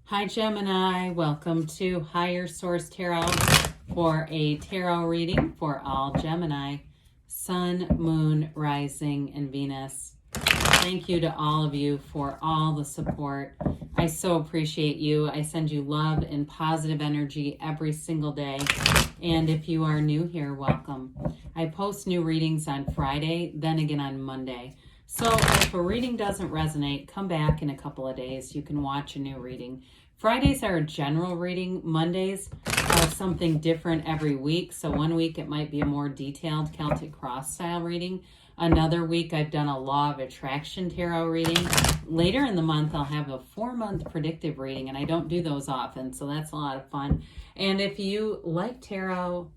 Hi Gemini, welcome to Higher Source Tarot for a tarot reading for all Gemini, Sun, Moon, Rising, and Venus. Thank you to all of you for all the support. I so appreciate you. I send you love and positive energy every single day. And if you are new here, welcome. I post new readings on Friday, then again on Monday. So if a reading doesn't resonate, come back in a couple of days. You can watch a new reading. Fridays are a general reading. Mondays are something different every week. So one week it might be a more detailed Celtic Cross style reading. Another week I've done a Law of Attraction tarot reading. Later in the month I'll have a 4-month predictive reading, and I don't do those often, so that's a lot of fun. And if you like tarot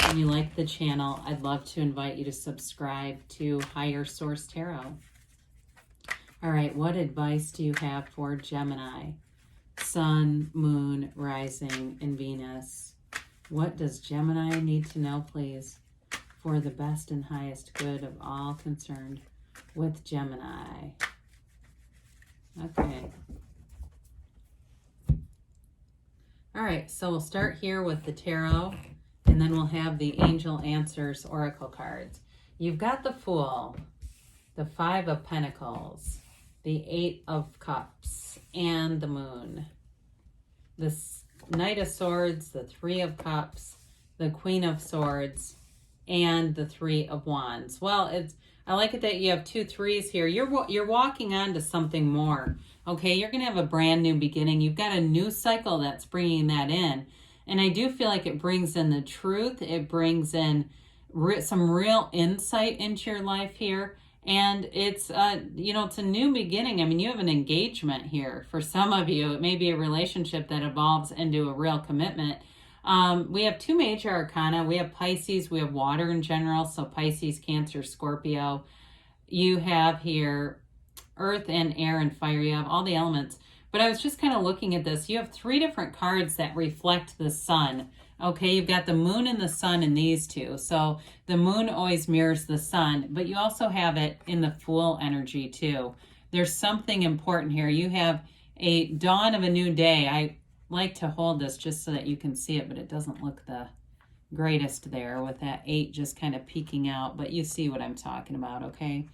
and you like the channel, I'd love to invite you to subscribe to Higher Source Tarot. All right, what advice do you have for Gemini? Sun, Moon, Rising, and Venus. What does Gemini need to know, please, for the best and highest good of all concerned with Gemini? Okay. All right, so we'll start here with the tarot, and then we'll have the Angel Answers Oracle cards. You've got the Fool, the 5 of Pentacles, the 8 of Cups, and the Moon. The Knight of Swords, the 3 of Cups, the Queen of Swords, and the 3 of Wands. Well, I like it that you have 2 3s here. You're walking on to something more. Okay, you're going to have a brand new beginning. You've got a new cycle that's bringing that in. And I do feel like it brings in the truth. It brings in some real insight into your life here. And it's, it's a new beginning. I mean, you have an engagement here. For some of you, it may be a relationship that evolves into a real commitment. We have 2 major arcana. We have Pisces. We have water in general. So Pisces, Cancer, Scorpio. You have here earth and air and fire. You have all the elements. But I was just kind of looking at this. You have 3 different cards that reflect the sun. Okay, you've got the moon and the sun in these 2. So the moon always mirrors the sun, but you also have it in the Fool energy too. There's something important here. You have a dawn of a new day. I like to hold this just so that you can see it, but it doesn't look the greatest there with that 8 just kind of peeking out, but you see what I'm talking about, okay?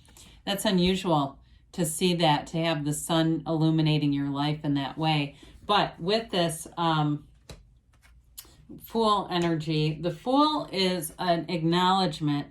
That's unusual to see that, to have the sun illuminating your life in that way. But with this Fool energy, the Fool is an acknowledgement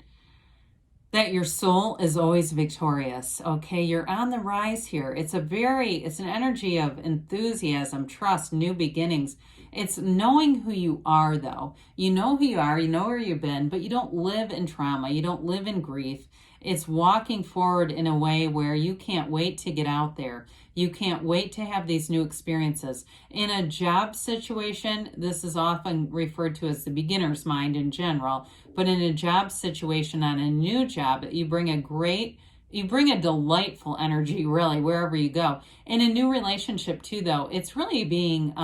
that your soul is always victorious. Okay, you're on the rise here. It's an energy of enthusiasm, trust, new beginnings. It's knowing who you are, though. You know who you are, you know where you've been, but you don't live in trauma. You don't live in grief. It's walking forward in a way where you can't wait to get out there. You can't wait to have these new experiences. In a job situation, this is often referred to as the beginner's mind in general, but in a job situation, on a new job, you bring a delightful energy, really, wherever you go. In a new relationship too, though, it's really being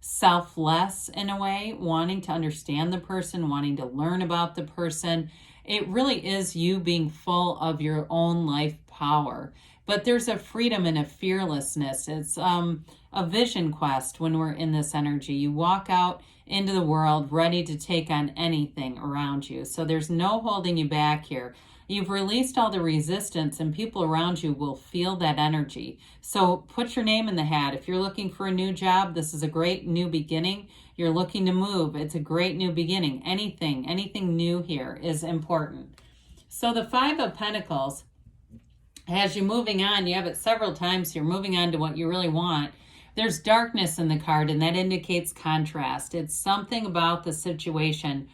selfless in a way, wanting to understand the person, wanting to learn about the person. It really is you being full of your own life power. But there's a freedom and a fearlessness. It's a vision quest when we're in this energy. You walk out into the world ready to take on anything around you. So there's no holding you back here. You've released all the resistance, and people around you will feel that energy. So put your name in the hat. If you're looking for a new job, this is a great new beginning. You're looking to move. It's a great new beginning. Anything new here is important. So the 5 of Pentacles, as you're moving on, you have it several times here, moving on to what you really want. There's darkness in the card, and that indicates contrast. It's something about the situation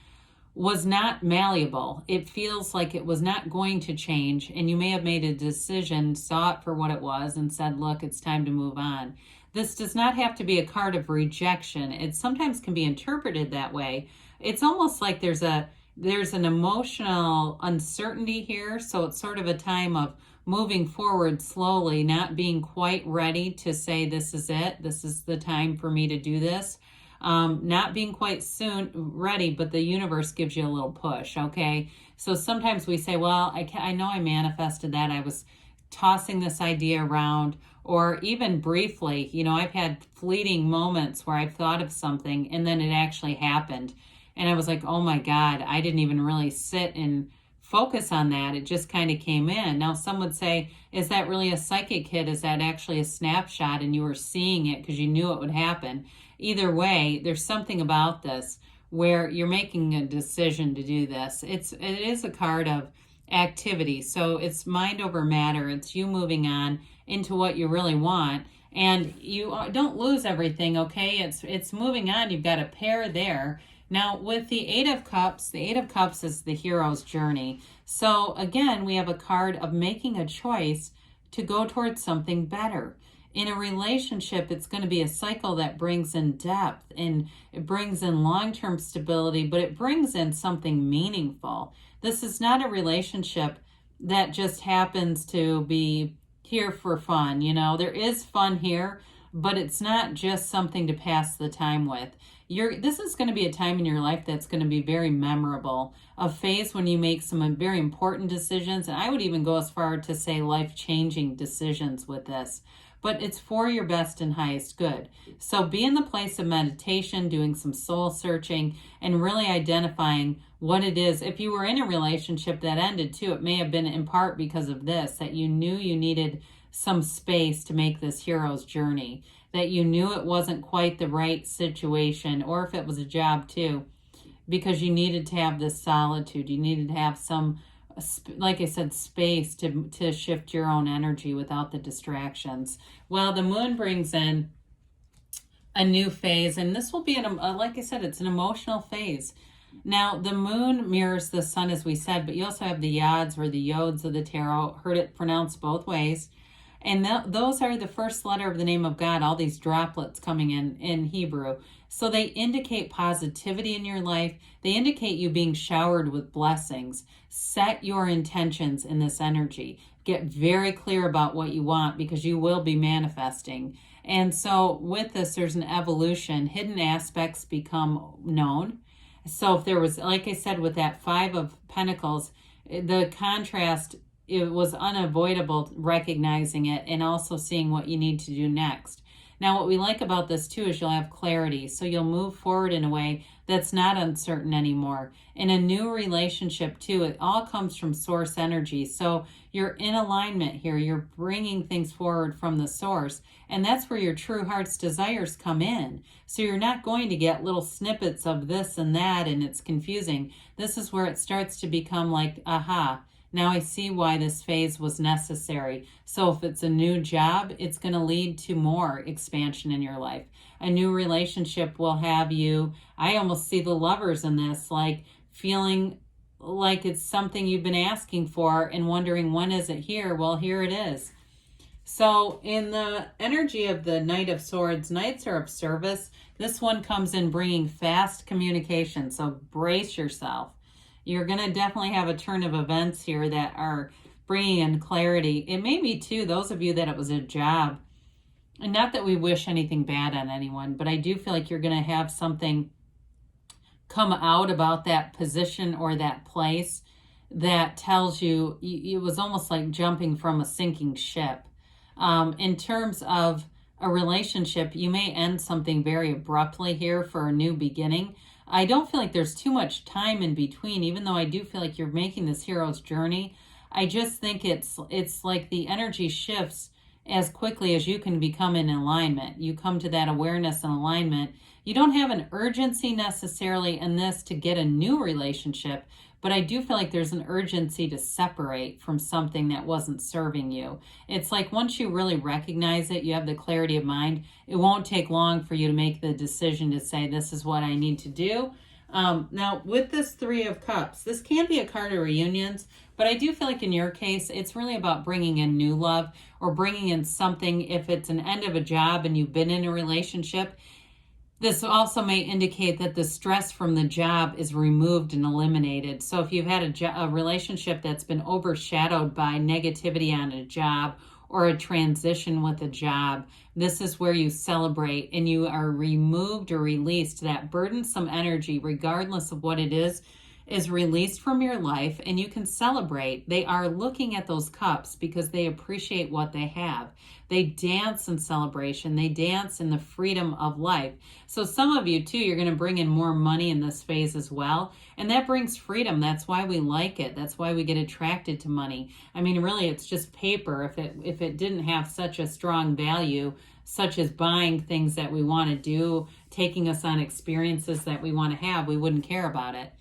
was not malleable. It feels like it was not going to change, and you may have made a decision, saw it for what it was, and said, look, it's time to move on. This does not have to be a card of rejection. It sometimes can be interpreted that way. It's almost like there's an emotional uncertainty here, so it's sort of a time of moving forward slowly, not being quite ready to say, this is it, this is the time for me to do this. Not being quite soon ready, but the universe gives you a little push, okay? So sometimes we say, well, I know I manifested that. I was tossing this idea around, or even briefly. You know, I've had fleeting moments where I've thought of something and then it actually happened. And I was like, oh my God, I didn't even really sit and focus on that. It just kind of came in. Now, some would say, is that really a psychic hit? Is that actually a snapshot and you were seeing it because you knew it would happen? Either way, there's something about this where you're making a decision to do this. It is a card of activity. So it's mind over matter. It's you moving on into what you really want. And you don't lose everything, okay? It's moving on. You've got a pair there. Now, with the Eight of Cups is the hero's journey. So again, we have a card of making a choice to go towards something better. In a relationship, it's going to be a cycle that brings in depth and it brings in long-term stability, but it brings in something meaningful. This is not a relationship that just happens to be here for fun. You know, there is fun here, but it's not just something to pass the time with. This is going to be a time in your life that's going to be very memorable, a phase when you make some very important decisions, and I would even go as far to say life-changing decisions with this. But it's for your best and highest good. So be in the place of meditation, doing some soul searching, and really identifying what it is. If you were in a relationship that ended too, it may have been in part because of this, that you knew you needed some space to make this hero's journey, that you knew it wasn't quite the right situation, or if it was a job too, because you needed to have this solitude. You needed to have some, like I said, space to shift your own energy without the distractions. Well, the moon brings in a new phase, and this will be, like I said, it's an emotional phase. Now, the moon mirrors the sun, as we said, but you also have the yods or the yods of the tarot, heard it pronounced both ways. And those are the first letter of the name of God, all these droplets coming in Hebrew. So they indicate positivity in your life. They indicate you being showered with blessings. Set your intentions in this energy. Get very clear about what you want because you will be manifesting. And so with this, there's an evolution. Hidden aspects become known. So if there was, like I said, with that Five of Pentacles, the contrast, it was unavoidable recognizing it and also seeing what you need to do next. Now, what we like about this too is you'll have clarity. So you'll move forward in a way that's not uncertain anymore. In a new relationship too, it all comes from source energy. So you're in alignment here. You're bringing things forward from the source. And that's where your true heart's desires come in. So you're not going to get little snippets of this and that and it's confusing. This is where it starts to become like, aha, now I see why this phase was necessary. So if it's a new job, it's going to lead to more expansion in your life. A new relationship will have you, I almost see the lovers in this, like feeling like it's something you've been asking for and wondering, when is it here? Well, here it is. So in the energy of the Knight of Swords, Knights are of service. This one comes in bringing fast communication. So brace yourself. You're going to definitely have a turn of events here that are bringing in clarity. It may be, too, those of you that it was a job. And not that we wish anything bad on anyone, but I do feel like you're going to have something come out about that position or that place that tells you it was almost like jumping from a sinking ship. In terms of a relationship, you may end something very abruptly here for a new beginning. I don't feel like there's too much time in between, even though I do feel like you're making this hero's journey. I just think it's like the energy shifts as quickly as you can become in alignment. You come to that awareness and alignment. You don't have an urgency necessarily in this to get a new relationship, but I do feel like there's an urgency to separate from something that wasn't serving you. It's like once you really recognize it, you have the clarity of mind, it won't take long for you to make the decision to say, this is what I need to do. Now, with this Three of Cups, this can be a card of reunions, but I do feel like in your case, it's really about bringing in new love or bringing in something. If it's an end of a job and you've been in a relationship, this also may indicate that the stress from the job is removed and eliminated. So if you've had a relationship that's been overshadowed by negativity on a job or a transition with a job, this is where you celebrate and you are removed or released that burdensome energy, regardless of what it is. is released from your life, and you can celebrate. They are looking at those cups because they appreciate what they have. They dance in celebration. They dance in the freedom of life. So some of you too, you're going to bring in more money in this phase as well. And that brings freedom. That's why we like it. That's why we get attracted to money. I mean, really, it's just paper. If it didn't have such a strong value, such as buying things that we want to do, taking us on experiences that we want to have, we wouldn't care about it.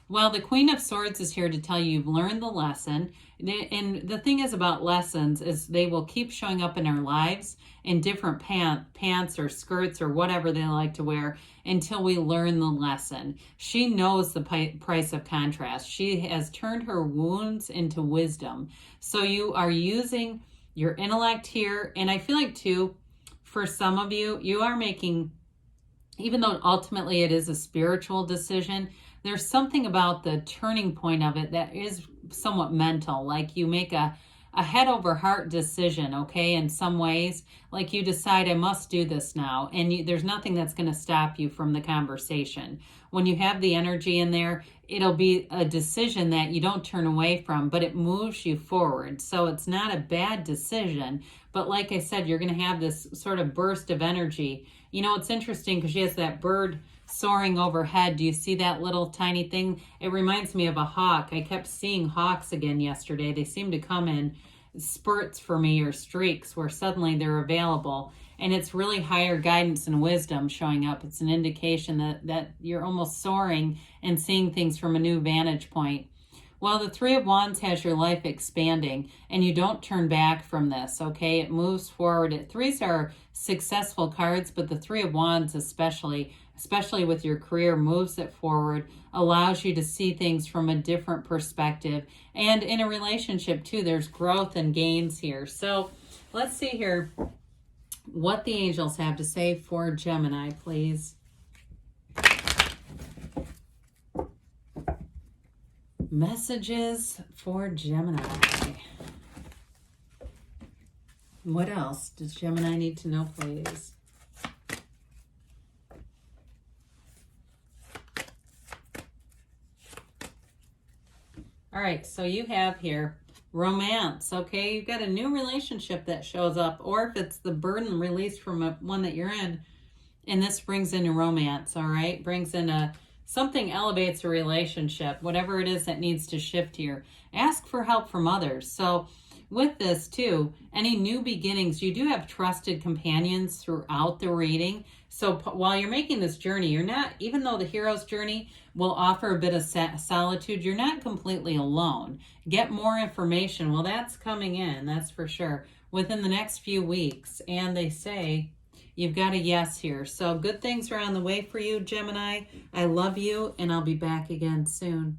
Well, the Queen of Swords is here to tell you you've learned the lesson. And the thing is about lessons is they will keep showing up in our lives in different pants or skirts or whatever they like to wear until we learn the lesson. She knows the price of contrast. She has turned her wounds into wisdom. So you are using your intellect here. And I feel like too, for some of you, you are making, even though ultimately it is a spiritual decision, there's something about the turning point of it that is somewhat mental. Like you make a head over heart decision, okay, in some ways. Like you decide, I must do this now. And there's nothing that's going to stop you from the conversation. When you have the energy in there, it'll be a decision that you don't turn away from, but it moves you forward. So it's not a bad decision. But like I said, you're going to have this sort of burst of energy. You know, it's interesting because she has that bird soaring overhead. Do you see that little tiny thing? It reminds me of a hawk. I kept seeing hawks again yesterday. They seem to come in spurts for me, or streaks where suddenly they're available. And it's really higher guidance and wisdom showing up. It's an indication that you're almost soaring and seeing things from a new vantage point. Well, the Three of Wands has your life expanding, and you don't turn back from this, okay? It moves forward. Threes are successful cards, but the Three of Wands especially with your career, moves it forward, allows you to see things from a different perspective. And in a relationship too, there's growth and gains here. So let's see here what the angels have to say for Gemini, please. Messages for Gemini. What else does Gemini need to know, please? All right, so you have here romance, okay? You've got a new relationship that shows up, or if it's the burden released from one that you're in, and this brings in a romance, all right? Brings in something elevates a relationship, whatever it is that needs to shift here. Ask for help from others. So with this too, any new beginnings, you do have trusted companions throughout the reading. So while you're making this journey, you're not, even though the hero's journey will offer a bit of solitude, you're not completely alone. Get more information. Well, that's coming in, that's for sure, within the next few weeks. And they say you've got a yes here. So good things are on the way for you, Gemini. I love you, and I'll be back again soon.